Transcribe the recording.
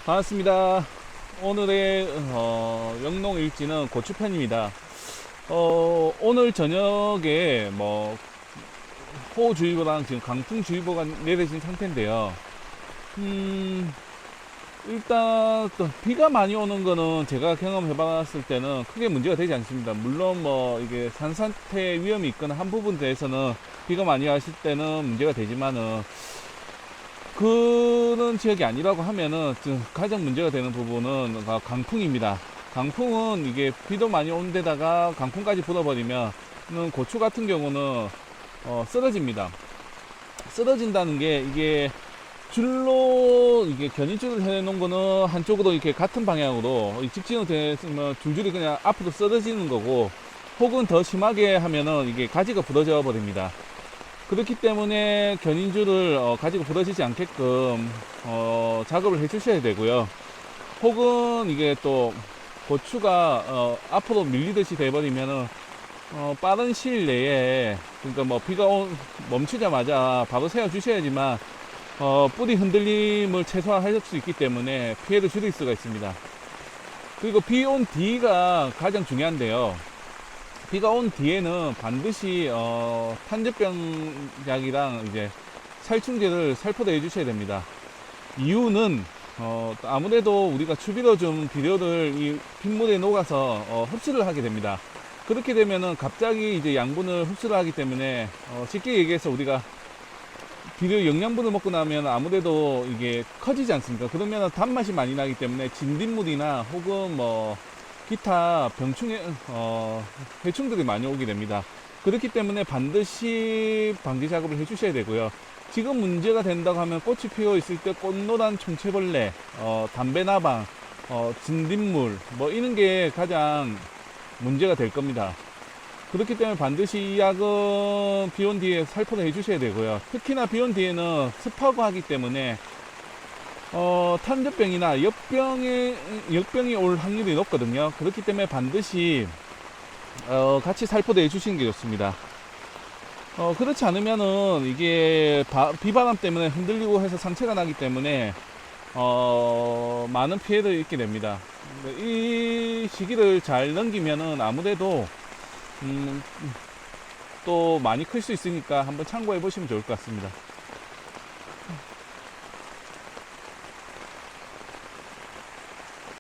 반갑습니다. 오늘의 영농일지는 고추편입니다. 오늘 저녁에 호우주의보랑 지금 강풍주의보가 내려진 상태인데요. 일단 또 비가 많이 오는 거는 제가 경험해 봤을 때는 크게 문제가 되지 않습니다. 물론 이게 산사태 위험이 있거나 한 부분에서는 비가 많이 왔을 때는 문제가 되지만은 그런 지역이 아니라고 하면은 가장 문제가 되는 부분은 강풍입니다. 강풍은 이게 비도 많이 온 데다가 강풍까지 불어버리면 고추 같은 경우는 쓰러집니다. 쓰러진다는 게 이게 줄로 이게 견인줄을 해놓은 거는 한쪽으로 이렇게 같은 방향으로 직진으로 되면 줄줄이 그냥 앞으로 쓰러지는 거고, 혹은 더 심하게 하면은 이게 가지가 부러져 버립니다. 그렇기 때문에 견인줄을 가지고 부러지지 않게끔 작업을 해 주셔야 되고요. 혹은 이게 또 고추가 앞으로 밀리듯이 돼버리면은 빠른 시일 내에, 그러니까 비가 멈추자마자 바로 세워 주셔야지만 뿌리 흔들림을 최소화할 수 있기 때문에 피해를 줄일 수가 있습니다. 그리고 비 온 뒤가 가장 중요한데요. 비가 온 뒤에는 반드시 탄저병약이랑 이제 살충제를 살포를 해주셔야 됩니다. 이유는 아무래도 우리가 추비로 준 비료를 이 빗물에 녹아서 흡수를 하게 됩니다. 그렇게 되면은 갑자기 이제 양분을 흡수를 하기 때문에 쉽게 얘기해서 우리가 비료 영양분을 먹고 나면 아무래도 이게 커지지 않습니까? 그러면 단맛이 많이 나기 때문에 진딧물이나 혹은 기타 해충들이 많이 오게 됩니다. 그렇기 때문에 반드시 방지 작업을 해 주셔야 되고요. 지금 문제가 된다고 하면 꽃이 피어 있을 때 꽃노란 총체벌레, 담배나방, 진딧물 이런 게 가장 문제가 될 겁니다. 그렇기 때문에 반드시 이 약은 비온 뒤에 살포를 해 주셔야 되고요. 특히나 비온 뒤에는 습하고 하기 때문에 탄저병이나 역병이 올 확률이 높거든요. 그렇기 때문에 반드시 같이 살포도 해주시는 게 좋습니다. 그렇지 않으면은 이게 비바람 때문에 흔들리고 해서 상처가 나기 때문에 많은 피해를 입게 됩니다. 이 시기를 잘 넘기면은 아무래도 또 많이 클 수 있으니까 한번 참고해 보시면 좋을 것 같습니다.